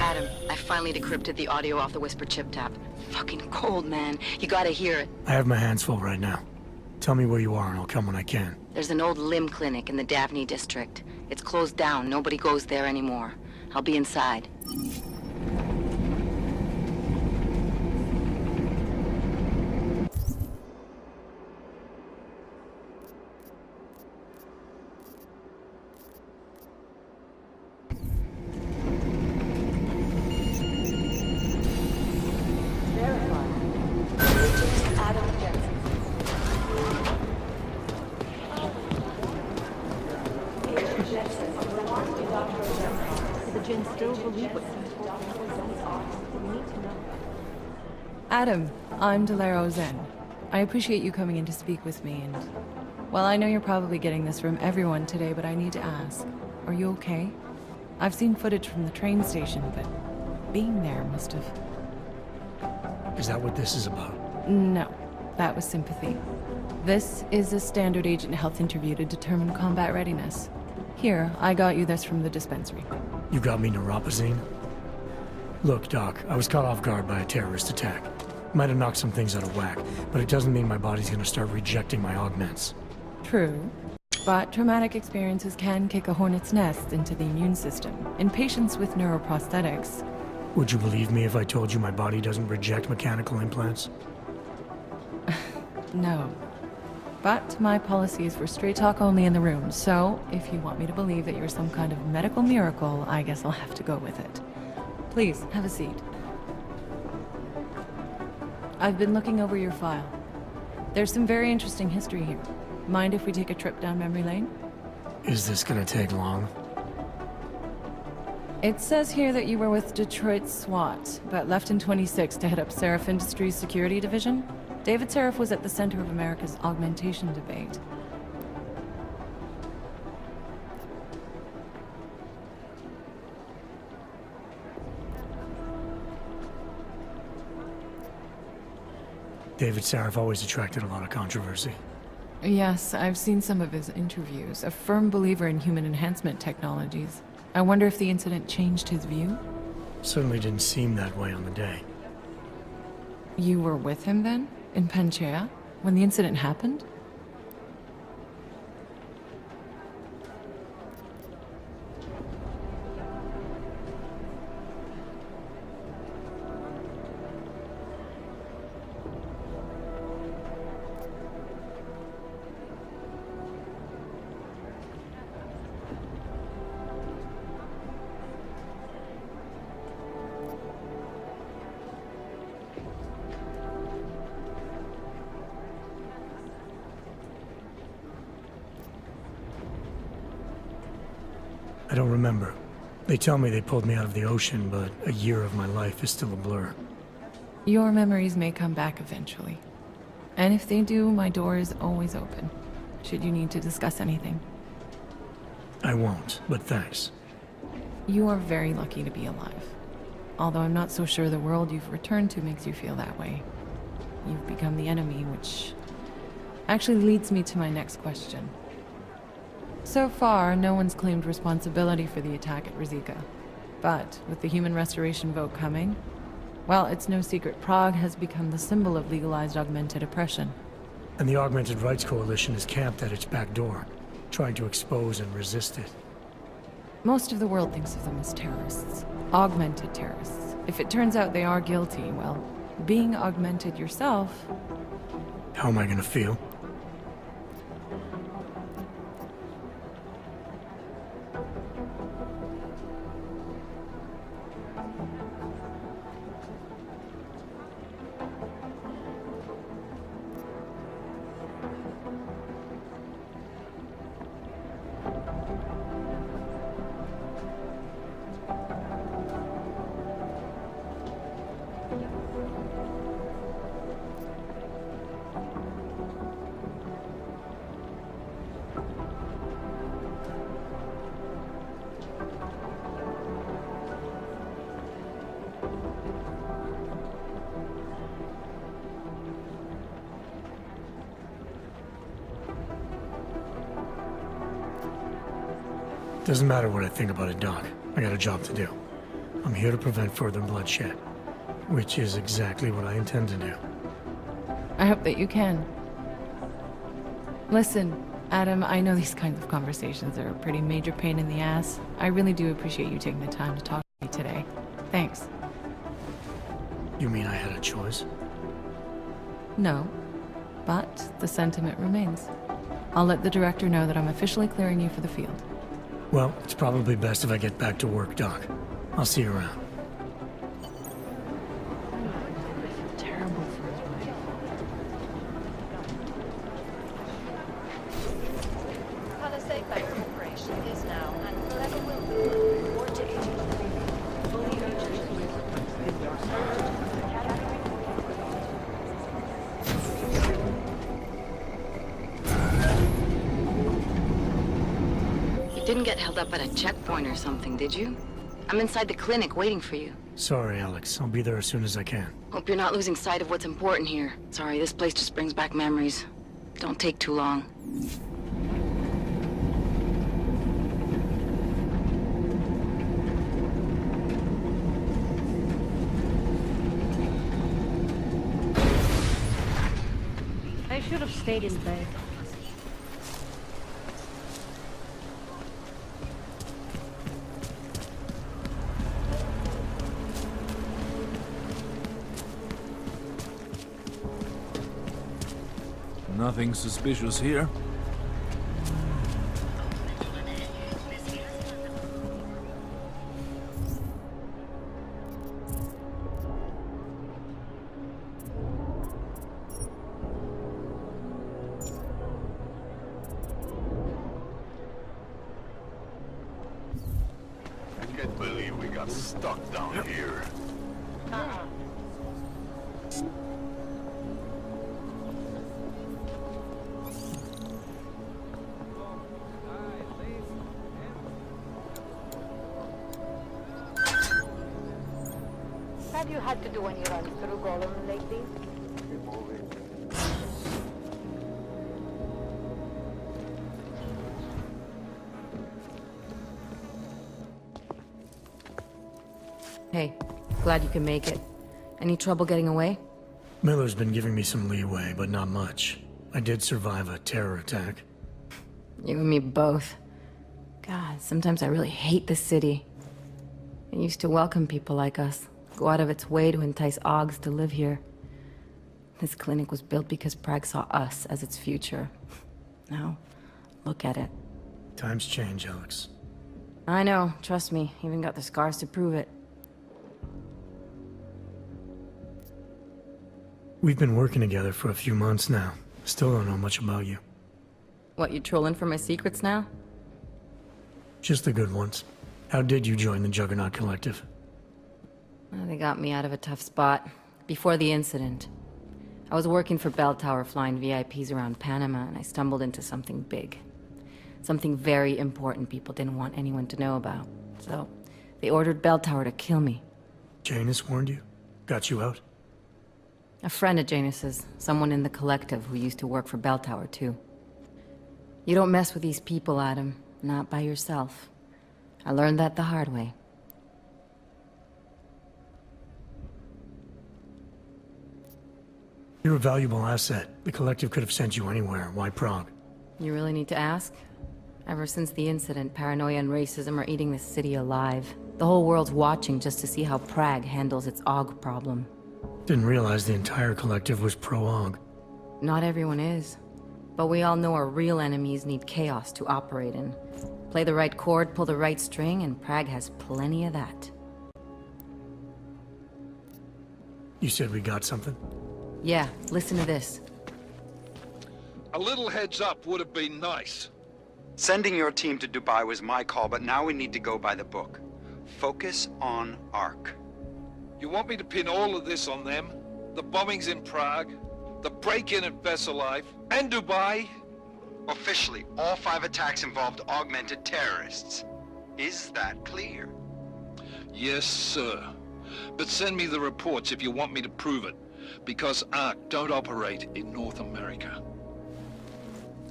Adam, I finally decrypted the audio off the Whisper chip tap. Fucking cold, man. You gotta hear it. I have my hands full right now. Tell me where you are and I'll come when I can. There's an old limb clinic in the Daphne district. It's closed down. Nobody goes there anymore. I'll be inside. Adam Jensen. Agent Jensen, the Jinn still believe what we need to know. Adam, I'm Delaro Zen. I appreciate you coming in to speak with me, and... well, I know you're probably getting this from everyone today, but I need to ask. Are you okay? I've seen footage from the train station, but being there must have... Is that what this is about? No, that was sympathy. This is a standard agent health interview to determine combat readiness. Here, I got you this from the dispensary. You got me neuropazine? Look, Doc, I was caught off guard by a terrorist attack. Might have knocked some things out of whack, but it doesn't mean my body's gonna start rejecting my augments. True, but traumatic experiences can kick a hornet's nest into the immune system. In patients with neuroprosthetics, Would you believe me if I told you my body doesn't reject mechanical implants? no. But my policy is for straight talk only in the room, so if you want me to believe that you're some kind of medical miracle, I guess I'll have to go with it. Please, have a seat. I've been looking over your file. There's some very interesting history here. Mind if we take a trip down memory lane? Is this gonna take long? It says here that you were with Detroit SWAT, but left in 26 to head up Seraph Industries' security division. David Seraph was at the center of America's augmentation debate. David Seraph always attracted a lot of controversy. Yes, I've seen some of his interviews. A firm believer in human enhancement technologies. I wonder if the incident changed his view? Certainly didn't seem that way on the day. You were with him then? In Panchea? When the incident happened? I don't remember. They tell me they pulled me out of the ocean, but a year of my life is still a blur. Your memories may come back eventually. And if they do, my door is always open, should you need to discuss anything. I won't, but thanks. You are very lucky to be alive. Although I'm not so sure the world you've returned to makes you feel that way. You've become the enemy, which actually leads me to my next question. So far, no one's claimed responsibility for the attack at Rizika. But with the human restoration vote coming, well, it's no secret Prague has become the symbol of legalized augmented oppression. And the Augmented Rights Coalition is camped at its back door, trying to expose and resist it. Most of the world thinks of them as terrorists. Augmented terrorists. If it turns out they are guilty, well, being augmented yourself... How am I gonna feel? Doesn't matter what I think about it, Doc. I got a job to do. I'm here to prevent further bloodshed, which is exactly what I intend to do. I hope that you can. Listen, Adam, I know these kinds of conversations are a pretty major pain in the ass. I really do appreciate you taking the time to talk to me today. Thanks. You mean I had a choice? No, but the sentiment remains. I'll let the director know that I'm officially clearing you for the field. Well, it's probably best if I get back to work, Doc. I'll see you around. Terrible for his wife. Palisade Bank Corporation is now and forever will be more digital. Fully urgent. You didn't get held up at a checkpoint or something, did you? I'm inside the clinic waiting for you. Sorry, Alex. I'll be there as soon as I can. Hope you're not losing sight of what's important here. Sorry, this place just brings back memories. Don't take too long. I should have stayed in bed. Nothing suspicious here. I can't believe we got stuck down here. Have you had to do any runs through Golem lately? Hey, glad you can make it. Any trouble getting away? Miller's been giving me some leeway, but not much. I did survive a terror attack. You and me both. God, sometimes I really hate this city. It used to welcome people like us, go out of its way to entice Augs to live here. This clinic was built because Prague saw us as its future. Now, look at it. Times change, Alex. I know, trust me, even got the scars to prove it. We've been working together for a few months now. Still don't know much about you. What, you trolling for my secrets now? Just the good ones. How did you join the Juggernaut Collective? Well, they got me out of a tough spot. Before the incident. I was working for Bell Tower flying VIPs around Panama, and I stumbled into something big. Something very important people didn't want anyone to know about. So, they ordered Bell Tower to kill me. Janus warned you? Got you out? A friend of Janus's, someone in the collective who used to work for Bell Tower too. You don't mess with these people, Adam. Not by yourself. I learned that the hard way. You're a valuable asset. The collective could have sent you anywhere. Why Prague? You really need to ask? Ever since the incident, paranoia and racism are eating this city alive. The whole world's watching just to see how Prague handles its Aug problem. Didn't realize the entire collective was pro-Aug. Not everyone is. But we all know our real enemies need chaos to operate in. Play the right chord, pull the right string, and Prague has plenty of that. You said we got something? Yeah, listen to this. A little heads up would have been nice. Sending your team to Dubai was my call, but now we need to go by the book. Focus on Ark. You want me to pin all of this on them? The bombings in Prague, the break-in at Veselaiv, and Dubai? Officially, all 5 attacks involved augmented terrorists. Is that clear? Yes, sir. But send me the reports if you want me to prove it, because Ark don't operate in North America.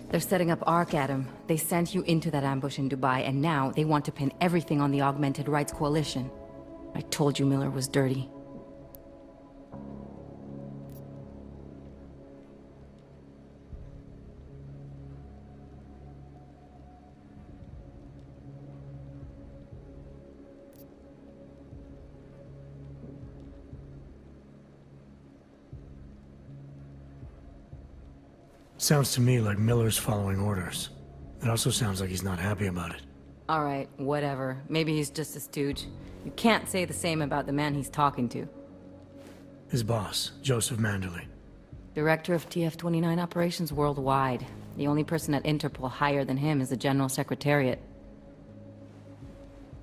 They're setting up Ark, Adam. They sent you into that ambush in Dubai, and now they want to pin everything on the Augmented Rights Coalition. I told you Miller was dirty. Sounds to me like Miller's following orders. It also sounds like he's not happy about it. All right, whatever. Maybe he's just a stooge. You can't say the same about the man he's talking to. His boss, Joseph Manderley. Director of TF-29 operations worldwide. The only person at Interpol higher than him is the General Secretariat.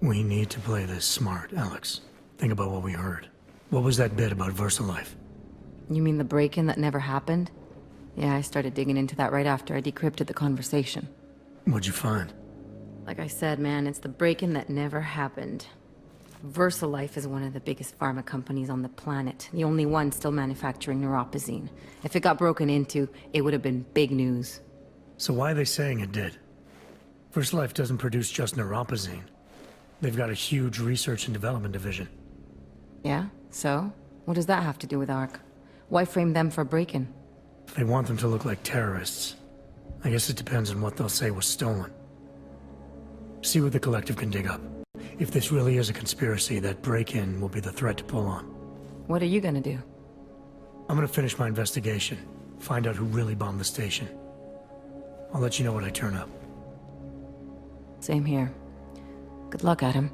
We need to play this smart, Alex. Think about what we heard. What was that bit about VersaLife? You mean the break-in that never happened? Yeah, I started digging into that right after I decrypted the conversation. What'd you find? Like I said, man, it's the break-in that never happened. VersaLife is one of the biggest pharma companies on the planet. The only one still manufacturing neuropozyne. If it got broken into, it would have been big news. So why are they saying it did? VersaLife doesn't produce just neuropozyne. They've got a huge research and development division. Yeah? So? What does that have to do with ARC? Why frame them for break-in? They want them to look like terrorists. I guess it depends on what they'll say was stolen. See what the Collective can dig up. If this really is a conspiracy, that break-in will be the threat to pull on. What are you gonna do? I'm gonna finish my investigation. Find out who really bombed the station. I'll let you know when I turn up. Same here. Good luck, Adam.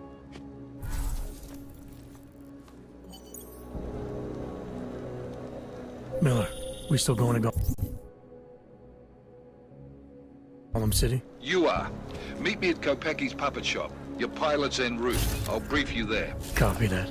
Miller, we still going to Gotham City? You are. Meet me at Kopecki's puppet shop. Your pilot's en route. I'll brief you there. Copy that.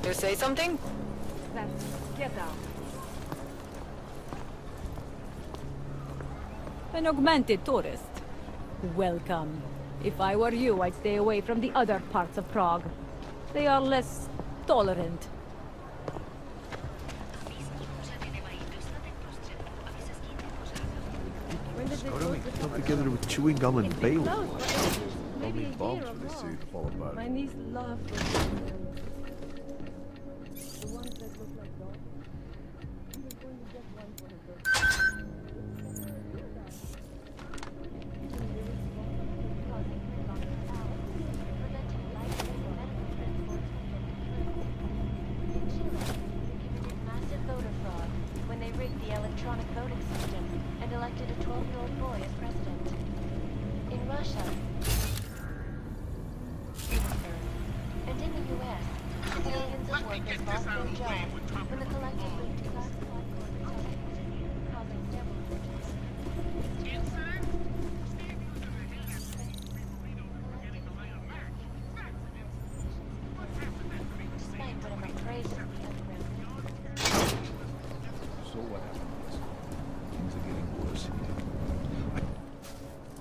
You say something? Get down. An augmented tourist. Welcome. If I were you, I'd stay away from the other parts of Prague. They are less tolerant. Come together with chewing gum and Bailey. Maybe a bombs year when they or see more. the fall apart. My niece loved them. The ones that look like dogs. She was going to get one for her birthday. Massive voter fraud when they rigged the electronic voting system and elected a 12-year-old boy as president. In Russia and in the U.S., millions of workers lost their jobs when the collective moved to classified corporate television, causing several protests. Despite whatever praises the underground. So what happens? Things are getting worse here.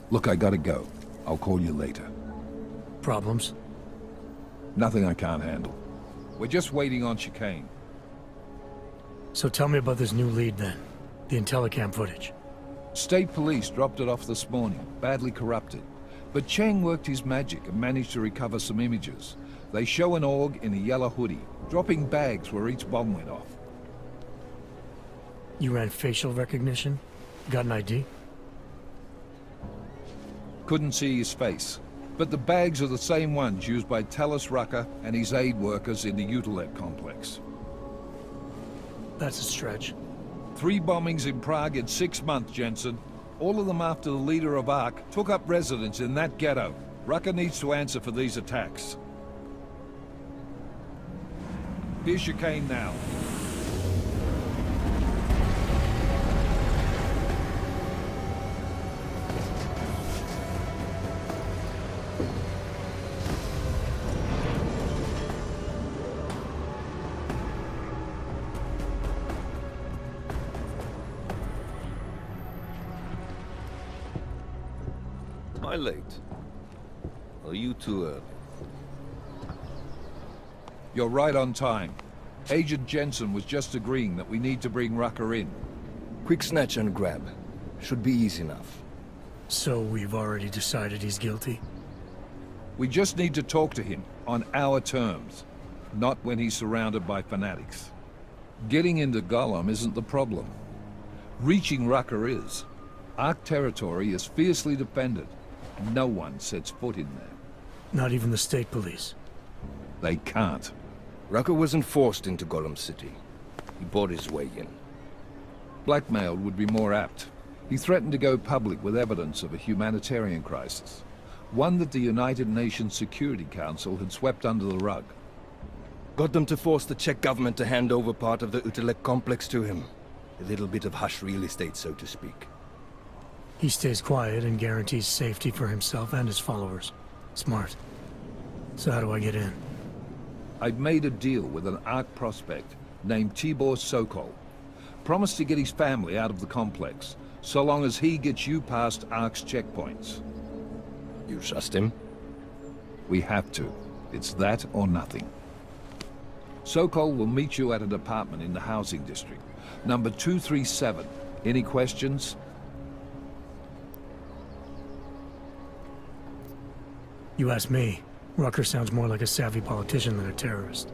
Look, I gotta go. I'll call you later. Problems? Nothing I can't handle. We're just waiting on chicane. So tell me about this new lead then. The Intellicam footage. State police dropped it off this morning, badly corrupted. But Cheng worked his magic and managed to recover some images. They show an Aug in a yellow hoodie, dropping bags where each bomb went off. You ran facial recognition? Got an ID? Couldn't see his face. But the bags are the same ones used by Talis Rucker and his aid workers in the Utilet complex. That's a stretch. 3 bombings in Prague in 6 months, Jensen. All of them after the leader of ARC took up residence in that ghetto. Rucker needs to answer for these attacks. Here's chicane now. I late? Are you too early? You're right on time. Agent Jensen was just agreeing that we need to bring Rucker in. Quick snatch and grab. Should be easy enough. So we've already decided he's guilty? We just need to talk to him on our terms, not when he's surrounded by fanatics. Getting into Gollum isn't the problem. Reaching Rucker is. Ark territory is fiercely defended. No one sets foot in there. Not even the state police? They can't. Rucker wasn't forced into Gollum City. He bought his way in. Blackmailed would be more apt. He threatened to go public with evidence of a humanitarian crisis. One that the United Nations Security Council had swept under the rug. Got them to force the Czech government to hand over part of the Utrecht complex to him. A little bit of hush real estate, so to speak. He stays quiet and guarantees safety for himself and his followers. Smart. So how do I get in? I've made a deal with an Ark prospect named Tibor Sokol. Promised to get his family out of the complex, so long as he gets you past Ark's checkpoints. You trust him? We have to. It's that or nothing. Sokol will meet you at an apartment in the housing district. Number 237. Any questions? You ask me. Rucker sounds more like a savvy politician than a terrorist.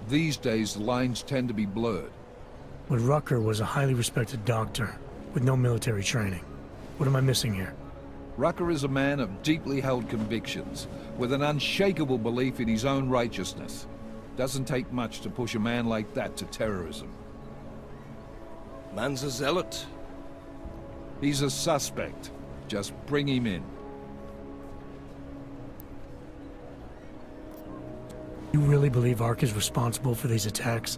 These days, the lines tend to be blurred. But Rucker was a highly respected doctor, with no military training. What am I missing here? Rucker is a man of deeply held convictions, with an unshakable belief in his own righteousness. Doesn't take much to push a man like that to terrorism. Man's a zealot. He's a suspect. Just bring him in. You really believe Ark is responsible for these attacks?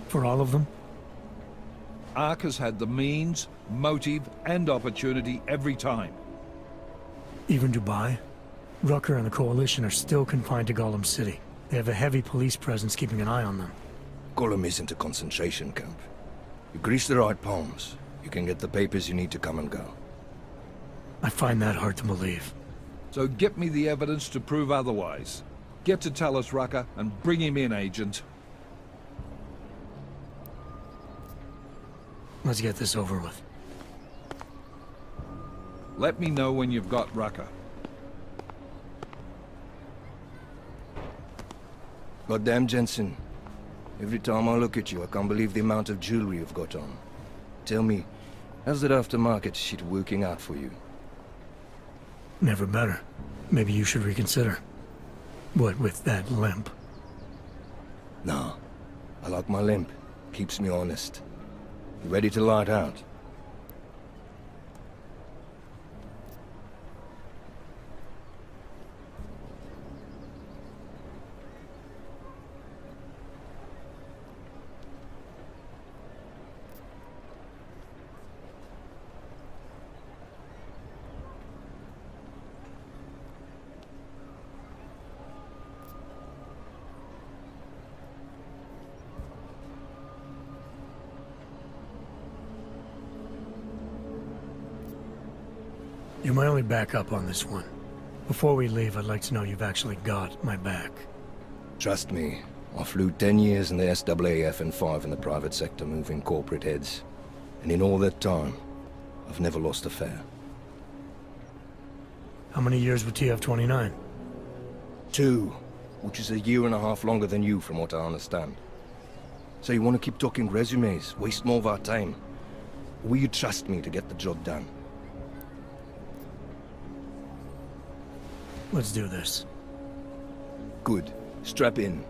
For all of them? Ark has had the means, motive, and opportunity every time. Even Dubai? Rucker and the Coalition are still confined to Gollum City. They have a heavy police presence keeping an eye on them. Gollum isn't a concentration camp. You grease the right palms, you can get the papers you need to come and go. I find that hard to believe. So get me the evidence to prove otherwise. Get to tell us, Rucker, and bring him in, Agent. Let's get this over with. Let me know when you've got Rucker. Goddamn Jensen. Every time I look at you, I can't believe the amount of jewelry you've got on. Tell me, how's that aftermarket shit working out for you? Never better. Maybe you should reconsider. What with that limp? Nah. I like my limp. Keeps me honest. You ready to light out? You're my only backup on this one. Before we leave, I'd like to know you've actually got my back. Trust me, I flew 10 years in the SAAF and 5 in the private sector moving corporate heads. And in all that time, I've never lost a fare. How many years with TF-29? 2, which is a year and a half longer than you from what I understand. So you want to keep talking resumes, waste more of our time? Or will you trust me to get the job done? Let's do this. Good. Strap in.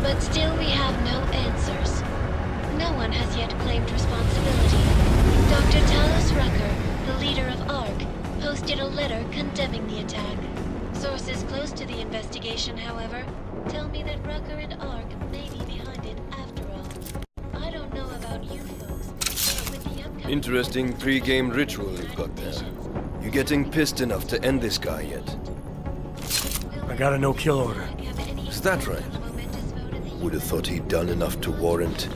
But still we have no answers. No one has yet claimed responsibility. Dr. Talos Rucker, the leader of ARC, posted a letter condemning the attack. Sources close to the investigation, however, tell me that Rucker and ARC may be behind it after all. I don't know about you folks, but with the upcoming Interesting pre-game ritual you've got there. You getting pissed enough to end this guy yet? I got a no-kill order. Is that right? Would have thought he'd done enough to warrant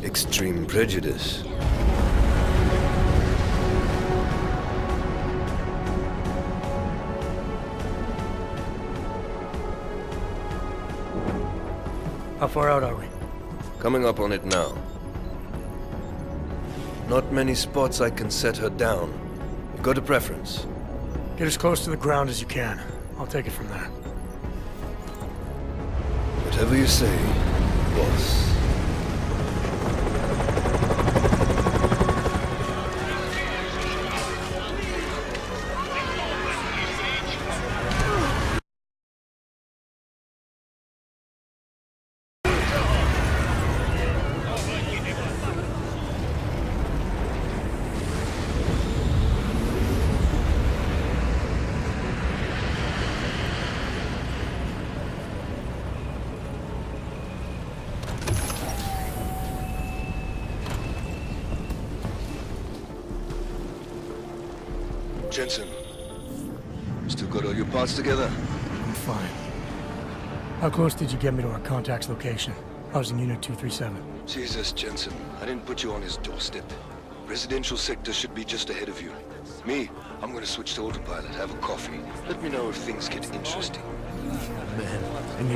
extreme prejudice. How far out are we? Coming up on it now. Not many spots I can set her down. You got a preference? Get as close to the ground as you can. I'll take it from there. Whatever you say, boss. Jensen, still got all your parts together? I'm fine. How close did you get me to our contact's location? I was in Unit 237. Jesus, Jensen, I didn't put you on his doorstep. Residential sector should be just ahead of you. Me, I'm gonna switch to autopilot, have a coffee. Let me know if things get interesting. Man, I need